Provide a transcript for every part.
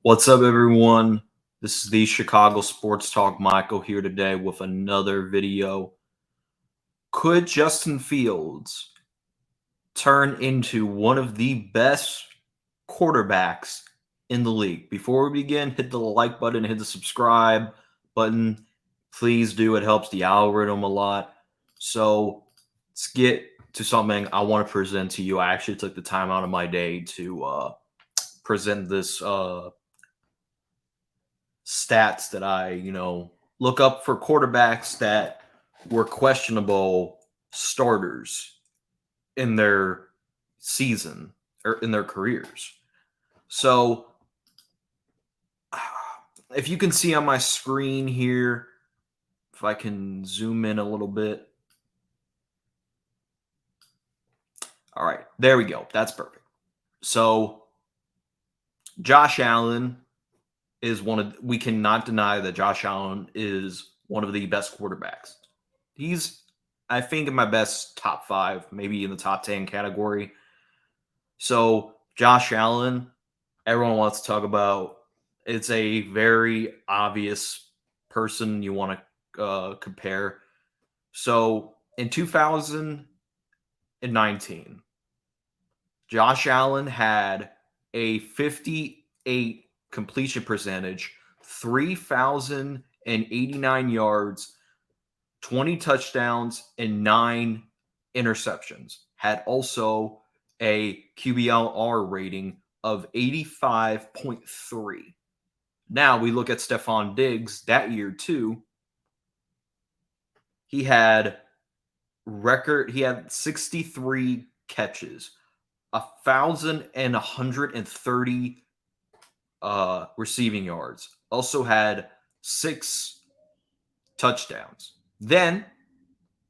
What's up, everyone? This is the Chicago Sports Talk. Michael here today with another video. Could Justin Fields turn into one of the best quarterbacks in the league? Before we begin, hit the like button, hit the subscribe button. Please do. It helps the algorithm a lot. So let's get to something I want to present to you. I actually took the time out of my day to present this stats that I look up for quarterbacks that were questionable starters in their season or in their careers. So, if you can see on my screen here, if I can zoom in a little bit. All right, there we go. That's perfect. So, Josh Allen is we cannot deny that Josh Allen is one of the best quarterbacks. He's, I think, in my best top 5, maybe in the top 10 category. So Josh Allen, everyone wants to talk about. It's a very obvious person you want to compare. So in 2019, Josh Allen had a 58 completion percentage, 3,089 yards, 20 touchdowns, and 9 interceptions. Had also a QBR rating of 85.3. Now we look at Stephon Diggs that year too. He had 63 catches, 1,130 receiving yards. Also had 6 touchdowns. Then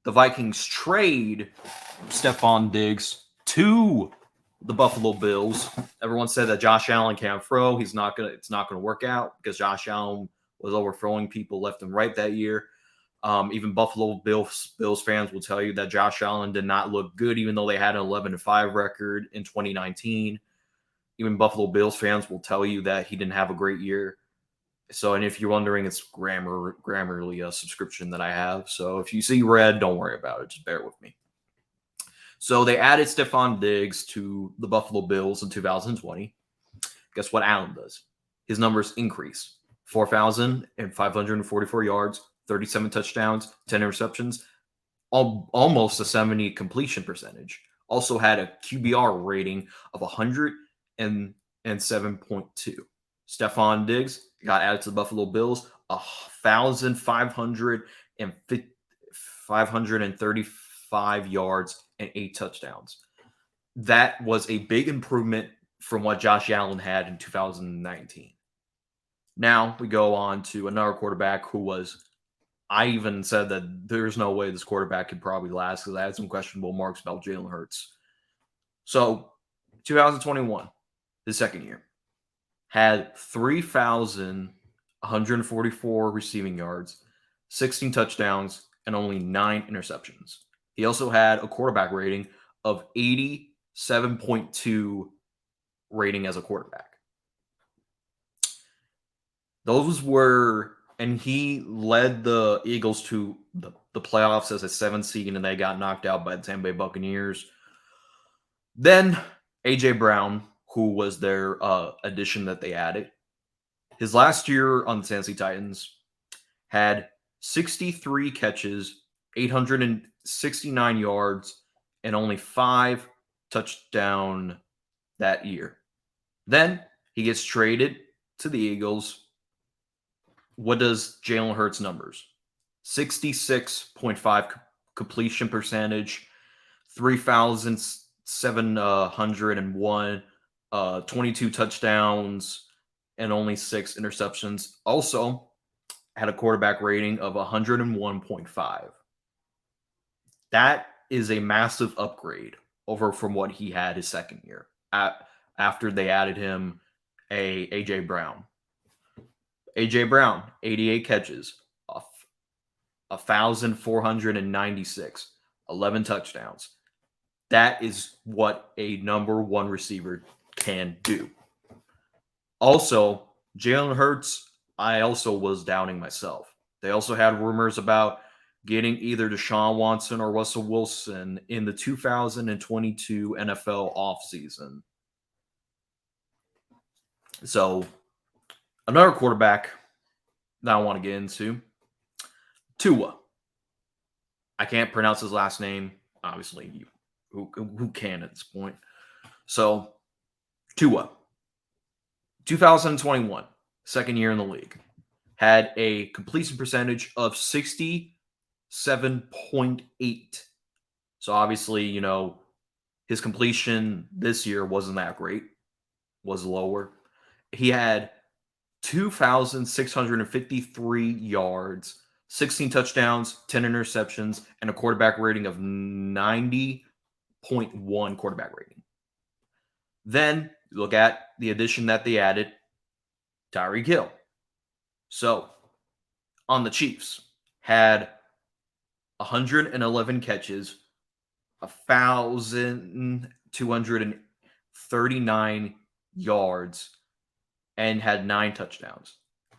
the Vikings trade Stephon Diggs to the Buffalo Bills. Everyone said that Josh Allen can't throw. It's not gonna work out because Josh Allen was overthrowing people left and right that year. Even Buffalo Bills fans will tell you that Josh Allen did not look good, even though they had an 11-5 record in 2019. Even Buffalo Bills fans will tell you that he didn't have a great year. So, and if you're wondering, it's Grammarly a subscription that I have. So if you see red, don't worry about it. Just bear with me. So they added Stephon Diggs to the Buffalo Bills in 2020. Guess what Allen does? His numbers increase. 4,544 yards, 37 touchdowns, 10 interceptions, almost a 70 completion percentage. Also had a QBR rating of 107.2. Stephon Diggs got added to the Buffalo Bills, 535 yards and 8 touchdowns. That was a big improvement from what Josh Allen had in 2019. Now we go on to another quarterback who was, I even said that there's no way this quarterback could probably last because I had some questionable marks about Jalen Hurts. So 2021, his second year, had 3,144 receiving yards, 16 touchdowns, and only 9 interceptions. He also had a quarterback rating of 87.2 rating as a quarterback. And he led the Eagles to the playoffs as a 7th seed, and they got knocked out by the Tampa Bay Buccaneers. Then A.J. Brown, who was their addition that they added. His last year on the Tennessee Titans had 63 catches, 869 yards, and only 5 touchdowns that year. Then he gets traded to the Eagles. What does Jalen Hurts numbers? 66.5 completion percentage, 3,701, 22 touchdowns, and only 6 interceptions. Also had a quarterback rating of 101.5. That is a massive upgrade over from what he had his second year after they added him A.J. Brown. A.J. Brown, 88 catches, 1,496, 11 touchdowns. That is what a number 1 receiver can do. Also, Jalen Hurts, I also was doubting myself. They also had rumors about getting either Deshaun Watson or Russell Wilson in the 2022 NFL offseason. So, another quarterback that I want to get into, Tua. I can't pronounce his last name. Obviously, who can at this point? So, Tua, 2021, second year in the league, had a completion percentage of 67.8. So obviously, his completion this year wasn't that great, was lower. He had 2,653 yards, 16 touchdowns, 10 interceptions, and a quarterback rating of 90.1 quarterback rating. Then look at the addition that they added, Tyreek Hill. So on the Chiefs, had 111 catches, 1,239 yards, and had 9 touchdowns.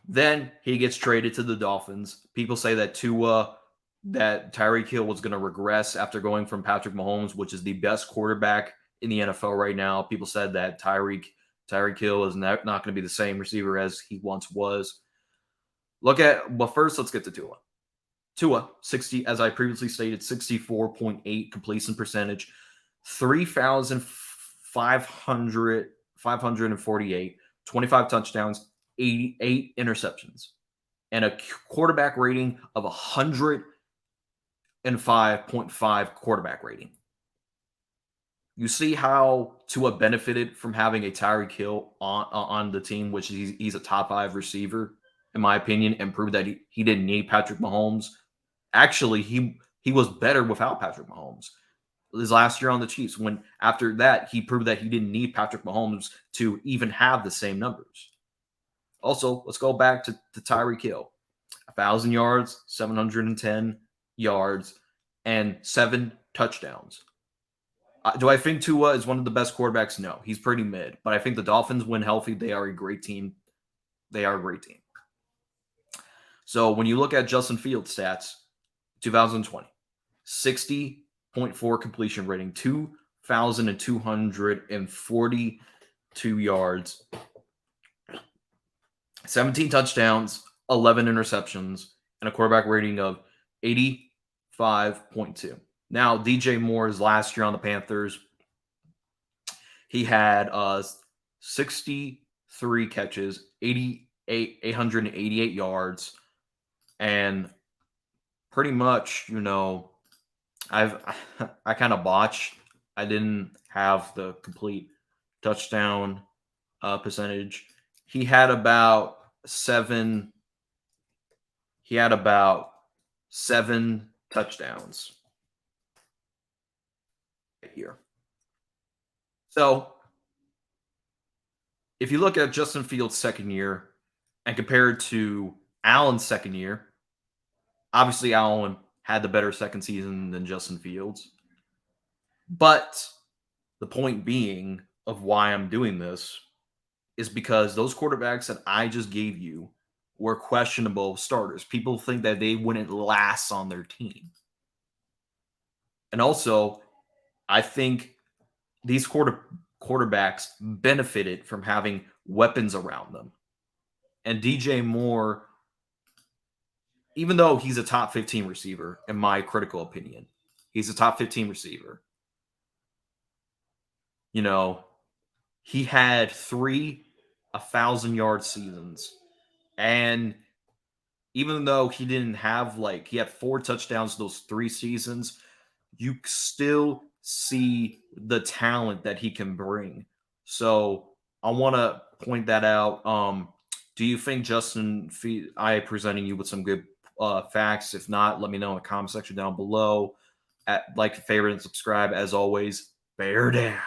Then he gets traded to the Dolphins. People say that Tyreek Hill was going to regress after going from Patrick Mahomes, which is the best quarterback in the NFL right now. People said that Tyreek Hill is not going to be the same receiver as he once was. But first, let's get to Tua. Tua, 60, as I previously stated, 64.8 completion percentage, 3,548, 25 touchdowns, 88 interceptions, and a quarterback rating of 105.5 quarterback rating. You see how Tua benefited from having a Tyreek Hill on the team, which he's a top 5 receiver, in my opinion, and proved that he didn't need Patrick Mahomes. Actually, he was better without Patrick Mahomes. His last year on the Chiefs, when after that, he proved that he didn't need Patrick Mahomes to even have the same numbers. Also, let's go back to Tyreek Hill. 1,000 yards, 710 yards, and 7 touchdowns. Do I think Tua is one of the best quarterbacks? No, he's pretty mid. But I think the Dolphins, when healthy, they are a great team. They are a great team. So when you look at Justin Fields' stats, 2020, 60.4 completion rating, 2,242 yards, 17 touchdowns, 11 interceptions, and a quarterback rating of 85.2. Now, DJ Moore's last year on the Panthers, he had 63 catches, 888 yards, and pretty much, I kind of botched. I didn't have the complete touchdown percentage. He had about 7 touchdowns here. So if you look at Justin Fields' second year and compare it to Allen's second year, obviously Allen had the better second season than Justin Fields. But the point being of why I'm doing this is because those quarterbacks that I just gave you were questionable starters. People think that they wouldn't last on their team. And also, I think these quarterbacks benefited from having weapons around them. And DJ Moore, even though he's a top 15 receiver, in my critical opinion, he's a top 15 receiver. He had 3 1,000-yard seasons. And even though he didn't have, he had 4 touchdowns those 3 seasons, you still see the talent that he can bring. So I want to point that out. Do you think I presenting you with some good facts? If not, let me know in the comment section down below. Like, favorite, and subscribe. As always, bear down.